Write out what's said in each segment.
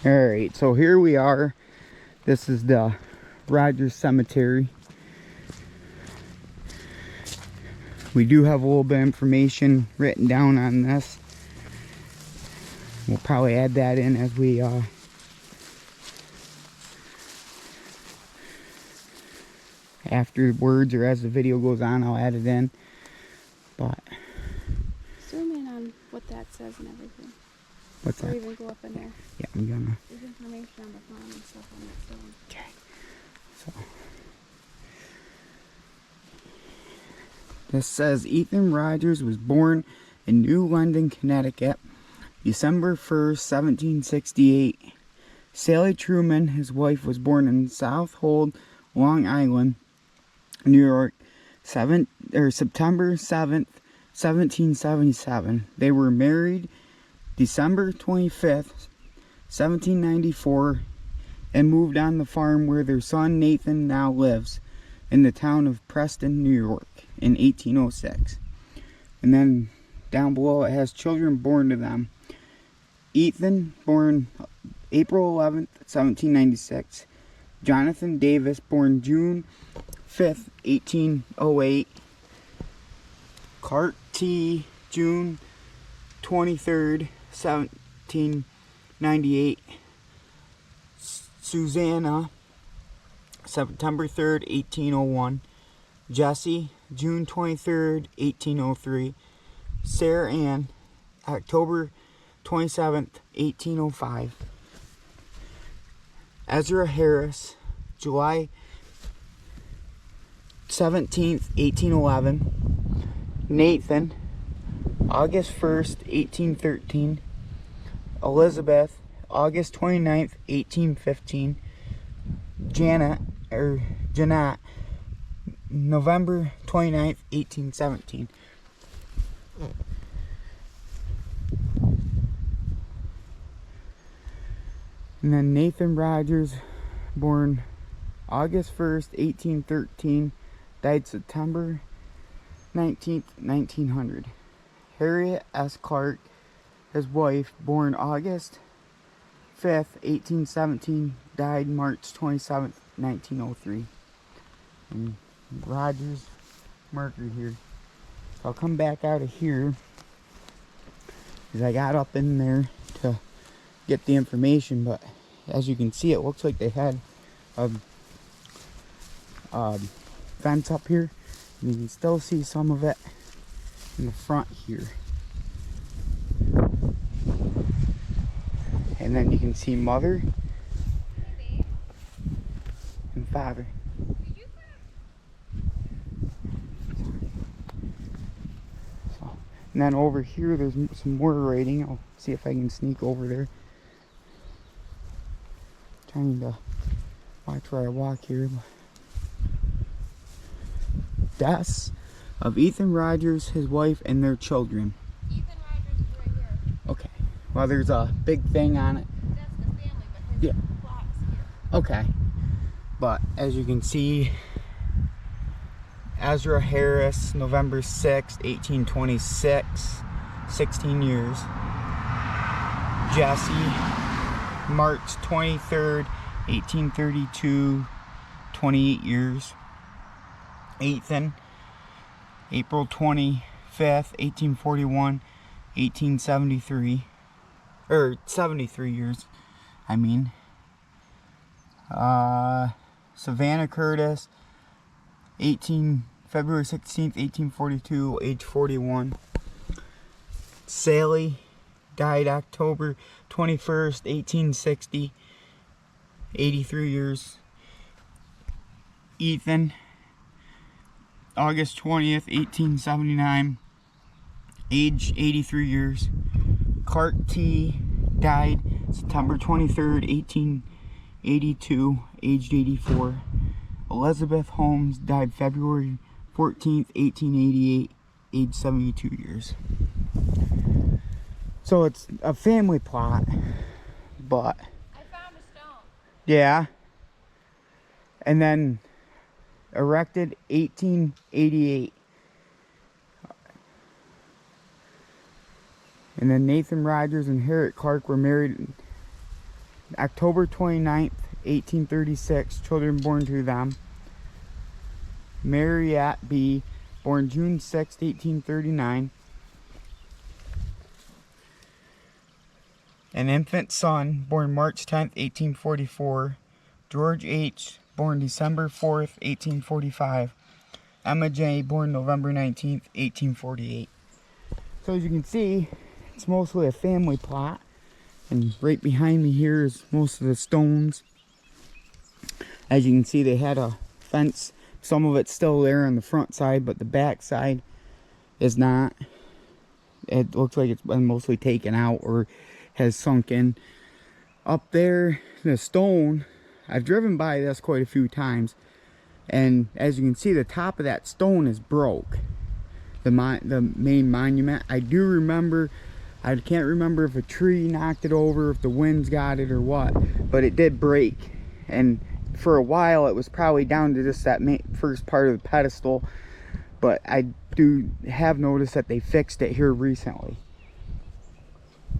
Alright, so here we are. This is the Rogers Cemetery. We do have a little bit of information written down on this. We'll probably add that in as we afterwards, or as the video goes on, I'll add it in. But zoom in on what that says and everything. What's that? Or even go up in there. Yeah, I'm gonna. There's information on the farm and stuff on that stone. Okay. So this says Ethan Rogers was born in New London, Connecticut, December 1st, 1768. Sally Truman, his wife, was born in South Hold, Long Island, New York, September 7th, 1777. They were married December 25th, 1794, and moved on the farm where their son Nathan now lives, in the town of Preston, New York, in 1806. And then down below it has children born to them. Ethan, born April 11th, 1796. Jonathan Davis, born June 5th, 1808. Clark T, June 23rd, 1798. Susanna, September 3rd, 1801. Jesse, June 23rd, 1803. Sarah Ann, October 27th, 1805. Ezra Harris, July 17th, 1811. Nathan, August 1st, 1813. Elizabeth, August 29th, 1815. Janet, November 29th, 1817. And then Nathan Rogers, born August 1st, 1813, died September 19th, 1900. Harriet S. Clark, his wife, born August 5th, 1817, died March 27th, 1903. And Rogers marker here. So I'll come back out of here, because I got up in there to get the information, but as you can see, it looks like they had a fence up here. And you can still see some of it in the front here. And then you can see mother and father. So, and then over here there's some more writing. I'll see if I can sneak over there. Trying to watch where I walk here. Deaths of Ethan Rogers, his wife, and their children. Ethan Rogers is right here. Okay. Well, there's a big thing on it. That's the family, but his plot's here. Okay. But as you can see, Ezra Harris, November 6th, 1826, 16 years. Jesse, March 23rd, 1832, 28 years. Ethan, April 25th, 1841, 1873, or 73 years, I mean. Savannah Curtis, February 16th, 1842, age 41. Sally died October 21st, 1860, 83 years. Ethan, August 20th, 1879, age 83 years. Clark T died September 23rd, 1882, aged 84. Elizabeth Holmes died February 14th, 1888, age 72 years. So it's a family plot, but I found a stone. yeah. And then erected 1888. And then Nathan Rogers and Harriet Clark were married October 29th, 1836, children born to them. Mariette B., born June 6th, 1839. An infant son, born March 10th, 1844. George H., born December 4th, 1845. Emma J., born November 19th, 1848. So as you can see, it's mostly a family plot. And right behind me here is most of the stones. As you can see, they had a fence. Some of it's still there on the front side, but the back side is not. It looks like it's been mostly taken out or has sunk in. Up there, the stone, I've driven by this quite a few times. And as you can see, the top of that stone is broke. The main monument. I do remember, I can't remember if a tree knocked it over, if the winds got it or what, but it did break. And for a while it was probably down to just that first part of the pedestal, but I do have noticed that they fixed it here recently.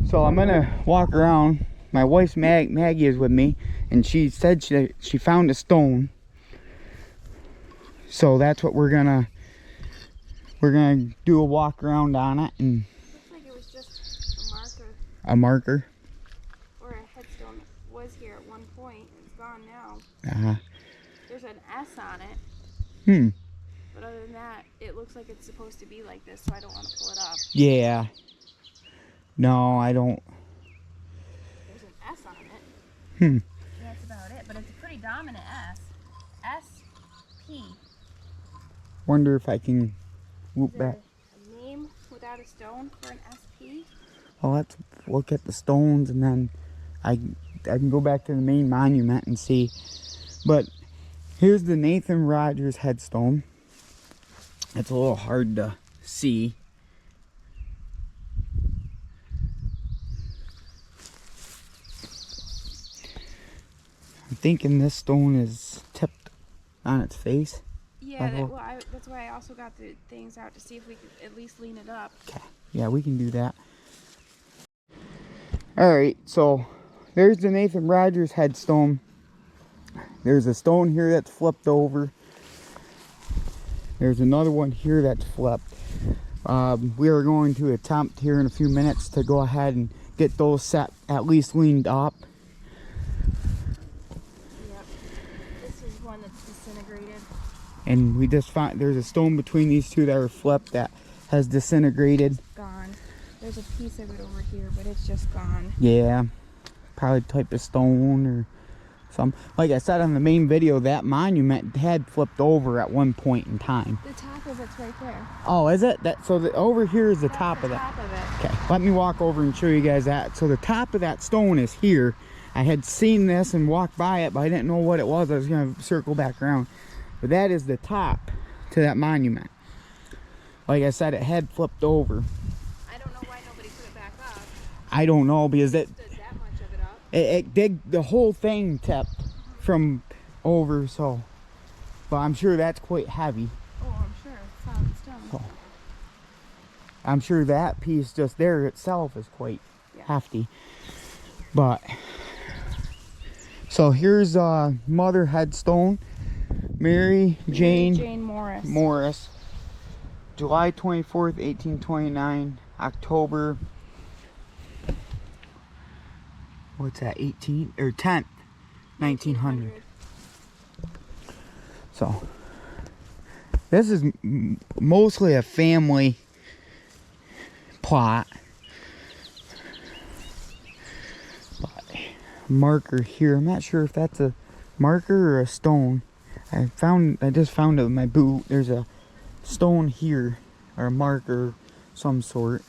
So I'm gonna walk around. My wife's Maggie is with me, and she said she found a stone. So that's what we're gonna do, a walk around on it. And looks like it was just a marker. A marker? Or a headstone. It was here at one point. It's gone now. There's an S on it. But other than that, it looks like it's supposed to be like this, so I don't want to pull it up. Yeah. No, I don't. There's an S on it. And that's about it, but it's a pretty dominant S. S-P. Wonder if I can whoop back. A name without a stone for an SP? Well, let's look at the stones, and then I can go back to the main monument and see. But here's the Nathan Rogers headstone. It's a little hard to see. I'm thinking this stone is tipped on its face. Yeah, that's why I also got the things out to see if we could at least lean it up. Okay, yeah, we can do that. Alright, so there's the Nathan Rogers headstone. There's a stone here that's flipped over. There's another one here that's flipped. We are going to attempt here in a few minutes to go ahead and get those set at least leaned up. Yep. This is one that's disintegrated. And we just found there's a stone between these two that are flipped that has disintegrated. Gone. There's a piece of it over here, but it's just gone. Yeah, probably type of stone or some. Like I said on the main video, that monument had flipped over at one point in time. The top of it's right there. Oh, is it? Over here is the top of that. Top of it. Okay, let me walk over and show you guys that. So the top of that stone is here. I had seen this and walked by it, but I didn't know what it was. I was gonna circle back around. But that is the top to that monument. Like I said, it had flipped over. I don't know why nobody put it back up. I don't know, because Stood that much of it up. it did, the whole thing tipped from over, so. But I'm sure that's quite heavy. Oh, I'm sure. It's solid stone. So, I'm sure that piece just there itself is quite hefty. But, so here's a mother headstone. Mary Jane Morris. July 24th, 1829. October, what's that, 18th or 10th, 1900. So, this is mostly a family plot. But marker here, I'm not sure if that's a marker or a stone. I just found it in my boot. There's a stone here, or a marker some sort.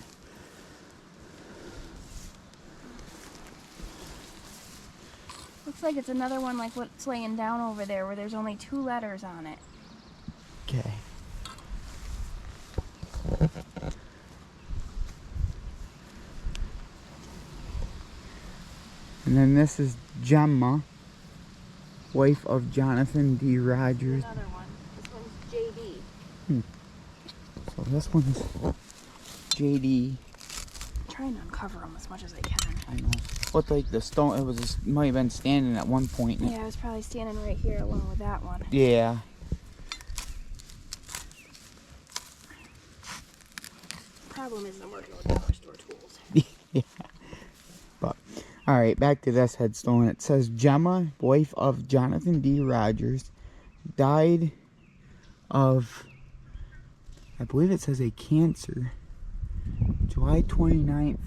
Looks like it's another one like what's laying down over there, where there's only 2 letters on it. Okay. And then this is Gemma, wife of Jonathan D. Rogers. Another one. This one's JD. So this one's JD. I'm trying to uncover them as much as I can. I know. looked like the stone. It was might have been standing at one point. Yeah, I was probably standing right here along with that one. Yeah. Problem is I'm working with dollar store tools. Yeah. But all right, back to this headstone. It says Gemma, wife of Jonathan D. Rogers, died of, I believe it says a cancer, July 29th,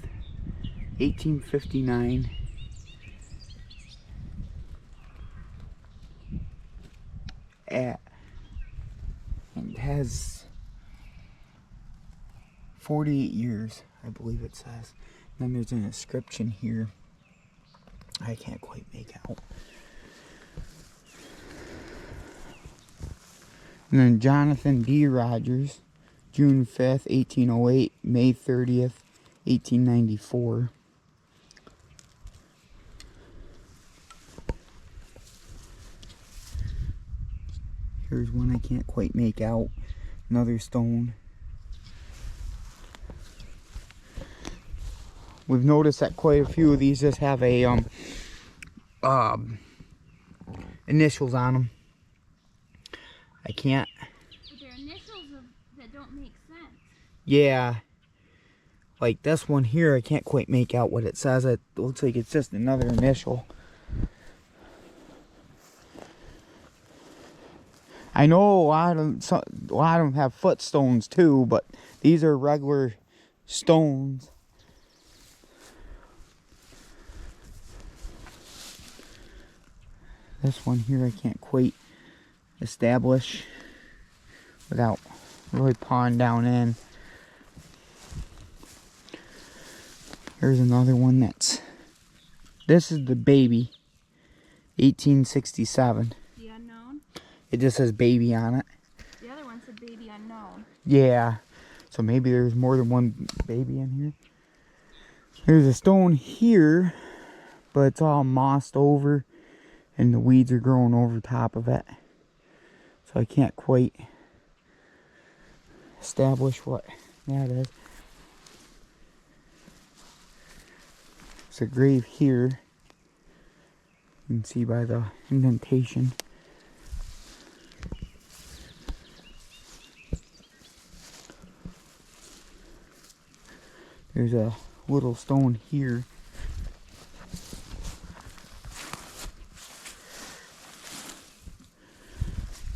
1859. And has 48 years, I believe it says. And then there's an inscription here I can't quite make out. And then Jonathan D. Rogers, June 5th, 1808, May 30th, 1894. Here's one I can't quite make out. Another stone. We've noticed that quite a few of these just have a initials on them. I can't. But they're initials that don't make sense. Yeah. Like this one here, I can't quite make out what it says. It looks like it's just another initial. I know a lot of them have footstones too, but these are regular stones. This one here I can't quite establish without really pawing down in. Here's another one this is the baby, 1867. The unknown? It just says baby on it. The other one said baby unknown. Yeah, so maybe there's more than one baby in here. There's a stone here, but it's all mossed over and the weeds are growing over top of it. So I can't quite establish what that is. It's a grave here. You can see by the indentation. There's a little stone here.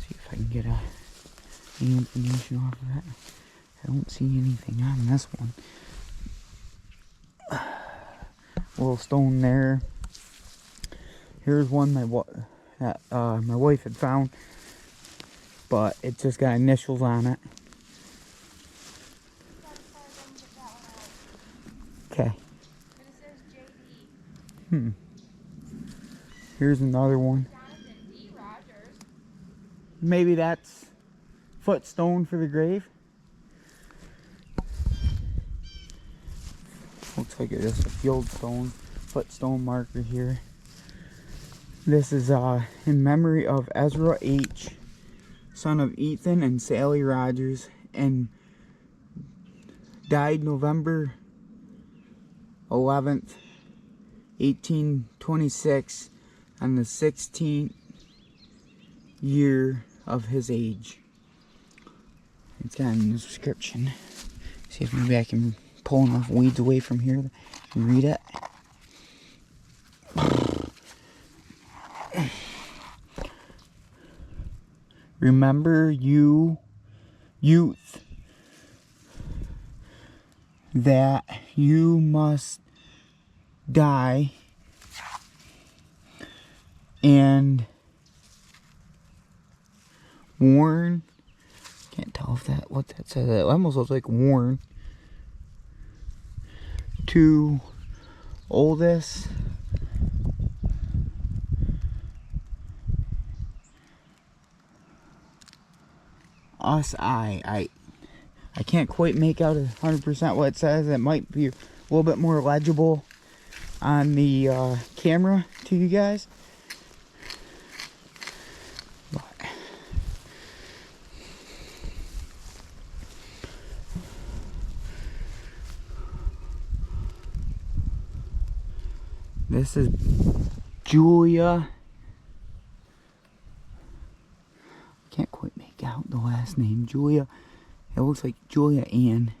See if I can get any information off of that. I don't see anything on this one. Little stone there. Here's one my wife had found, but it just got initials on it. Okay. But it says JD. Here's another one. Jonathan D. Rogers. Maybe that's footstone for the grave. Looks like it's just a field stone, footstone marker here. This is in memory of Ezra H., son of Ethan and Sally Rogers, and died November 11th, 1826, on the 16th year of his age. It's got a description. See if maybe I can pull enough weeds away from here and read it. Remember, you youth, that you must die and warn. Can't tell if what that says. It almost looks like warn to oldest us. I can't quite make out 100% what it says. It might be a little bit more legible on the camera to you guys. But This is Julia. Can't quite make out the last name. Julia. It looks like Julia Ann.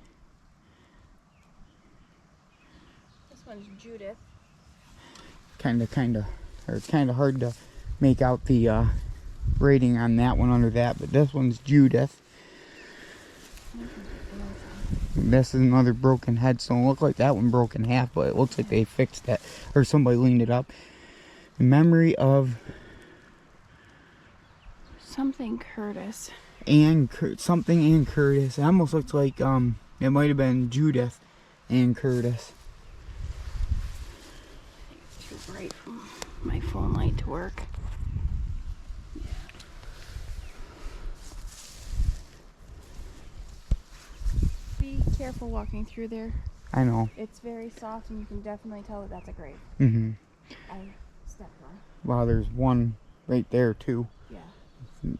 This one's Judith. Or it's kind of hard to make out the rating on that one under that, but this one's Judith. This is another broken headstone. Looked like that one broke in half, but it looks like they fixed that, or somebody leaned it up. In memory of something Curtis. Something Ann Curtis. It almost looks like it might have been Judith Ann Curtis. I think it's too bright for my phone light to work. Yeah. Be careful walking through there. I know. It's very soft, and you can definitely tell that that's a grave. Mm-hmm. I stepped on. Wow, there's one right there too. Yeah.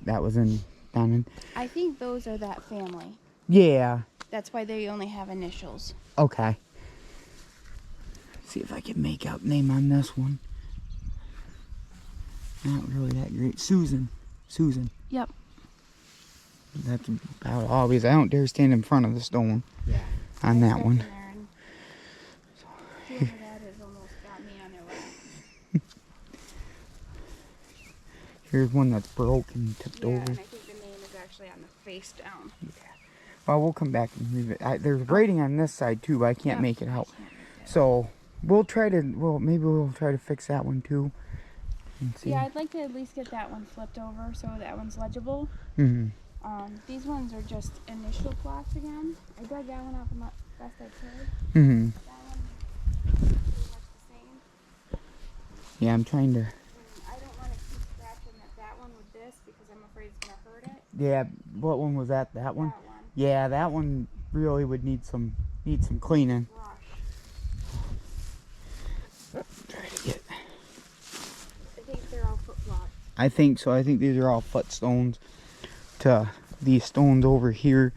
That was down in. I think those are that family. Yeah. That's why they only have initials. Okay. See if I can make out name on this one. Not really that great. Susan. Yep. That's about obvious. I don't dare stand in front of the stone. Yeah. On that one. Whoever that is almost got me on their lap. Here's one that's broken, tipped over. And I think the name is actually on the face down. Yeah. Well, we'll come back and read it. There's writing on this side too, but I can't make it out. So maybe we'll try to fix that one too. And see. Yeah, I'd like to at least get that one flipped over so that one's legible. Mm-hmm. These ones are just initial plots again. I dug that one up as best I could. Mm-hmm. That one pretty much the same. Yeah, I'm trying to. And I don't want to keep scratching that one with this because I'm afraid it's going to hurt it. Yeah, what one was that? That one? That one. Yeah, that one really would need some cleaning. Brush. Try to get. I think they're all foot plots. I think so. I think these are all foot stones to these stones over here,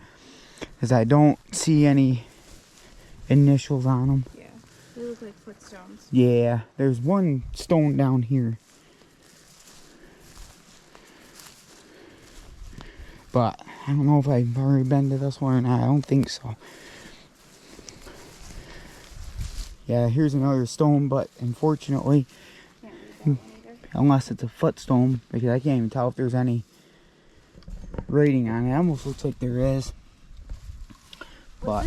because I don't see any initials on them. Yeah, they look like foot stones. Yeah, there's one stone down here. But I don't know if I've already been to this one or not. I don't think so. Yeah, here's another stone, but unfortunately, Can't read that one either. unless it's a foot stone, because I can't even tell if there's any rating on it. It almost looks like there is. But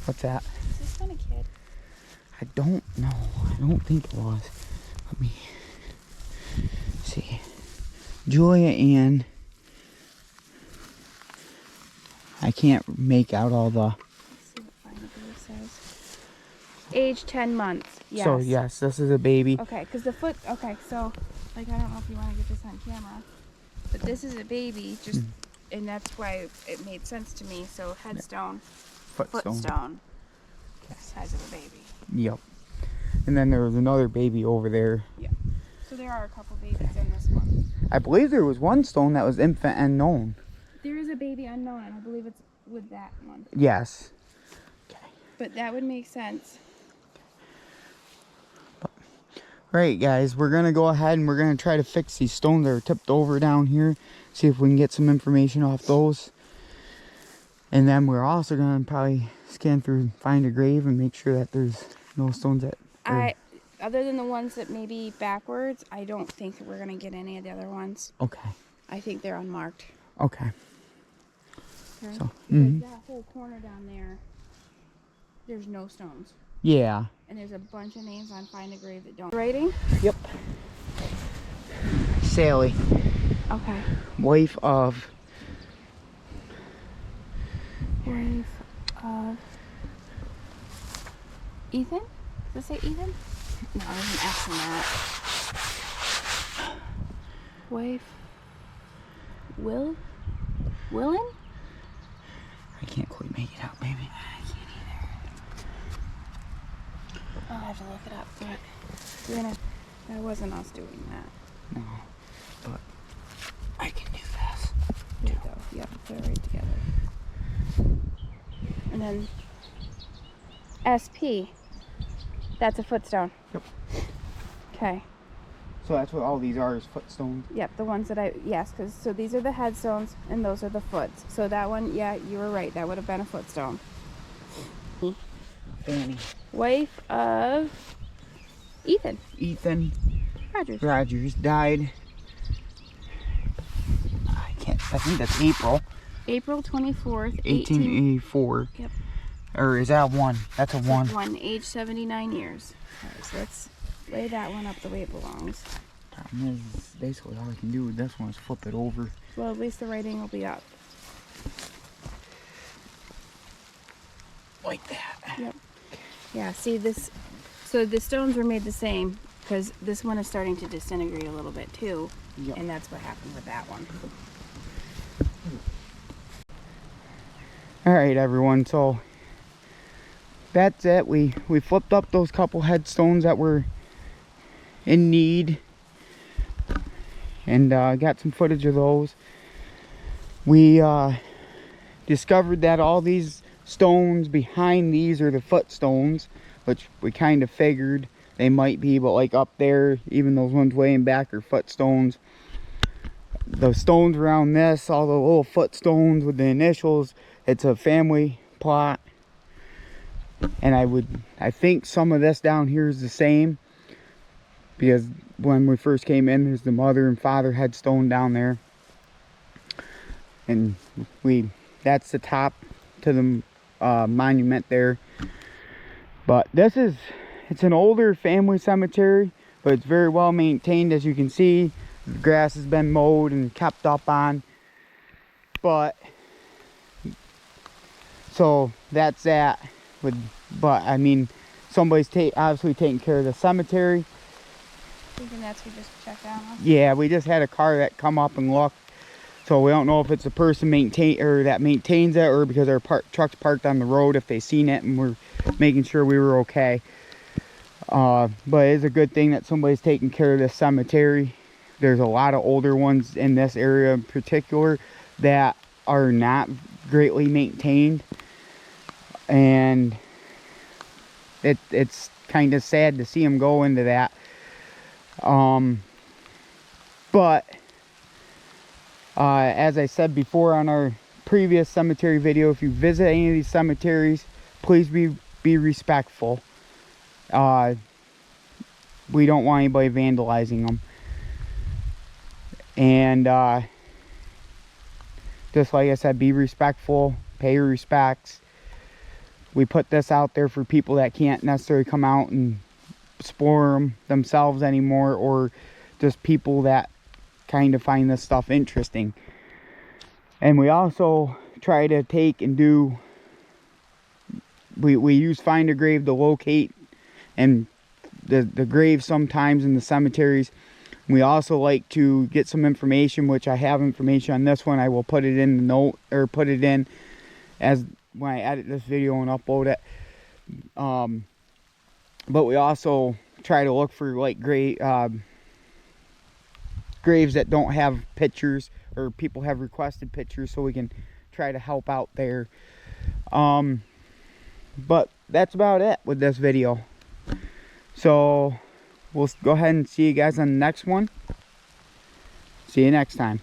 what's that? Is this one a kid? I don't know. I don't think it was. Let me see. Julia Ann. I can't make out all the. Let's see what Find a Grave says. Age 10 months. Yes. So yes, this is a baby. Okay, because the foot. Okay, so like I don't know if you want to get this on camera, but this is a baby. Just and that's why it made sense to me. So headstone, footstone, size of a baby. Yep. And then there was another baby over there. Yeah. So there are a couple babies in this one. I believe there was one stone that was infant unknown. There is a baby unknown, and I believe it's with that one. Yes. Okay. But that would make sense. Alright guys, we're going to go ahead and we're going to try to fix these stones that are tipped over down here. See if we can get some information off those. And then we're also going to probably scan through, find a grave, and make sure that there's no stones that... Other than the ones that may be backwards, I don't think that we're going to get any of the other ones. Okay. I think they're unmarked. Okay. Okay. So, because that whole corner down there, there's no stones. Yeah. And there's a bunch of names on Find a Grave that don't. Writing? Yep. Sally. Okay. Wife of... Ethan? Does it say Ethan? No, there's an S in that. Wife. Willin? I can't quite make it out, baby. I can't either. I'll have to look it up, but that wasn't us doing that. No. But I can do this. There you go. Yep, put it right together. And then SP. That's a footstone. Yep. Okay. So that's what all these are, is footstones. Yep, the ones that yes, because so these are the headstones and those are the foots. So that one, yeah, you were right. That would have been a footstone. Fanny. Wife of Ethan. Ethan Rogers died. I think that's April. April 24th, 1884. Yep. Or is that one? That's a one. One, age 79 years. All right, so let's lay that one up the way it belongs. Problem is, basically all I can do with this one is flip it over. Well, at least the writing will be up. Like that. Yep. Yeah, see this, so the stones were made the same because this one is starting to disintegrate a little bit too. Yep. And that's what happened with that one. Alright everyone, so that's it. We flipped up those couple headstones that were in need and got some footage of those. We discovered that all these stones behind these are the footstones, which we kind of figured they might be, but like up there, even those ones way in back are footstones. The stones around this, all the little footstones with the initials, it's a family plot. And I think some of this down here is the same, because when we first came in, there's the mother and father headstone down there, and that's the top to the monument there. But it's an older family cemetery, but it's very well maintained. As you can see, the grass has been mowed and kept up on. But so that's that. But I mean, somebody's obviously taking care of the cemetery. Thinking that's who just checked out on? Yeah, we just had a car that come up and looked. So we don't know if it's a person that maintains it, or because our truck's parked on the road, if they seen it and we're making sure we were okay. But it's a good thing that somebody's taking care of this cemetery. There's a lot of older ones in this area in particular that are not greatly maintained, and it's kind of sad to see them go into that. But as I said before on our previous cemetery video, if you visit any of these cemeteries, please be respectful. We don't want anybody vandalizing them. And just like I said, be respectful, pay your respects. We put this out there for people that can't necessarily come out and explore them themselves anymore, or just people that kind of find this stuff interesting. And we also try to take and do, we use Find a Grave to locate and the graves sometimes in the cemeteries. We also like to get some information, which I have information on this one. I will put it in the note, or put it in as when I edit this video and upload it. But we also try to look for like graves that don't have pictures, or people have requested pictures, so we can try to help out there. But that's about it with this video. So we'll go ahead and see you guys on the next one. See you next time.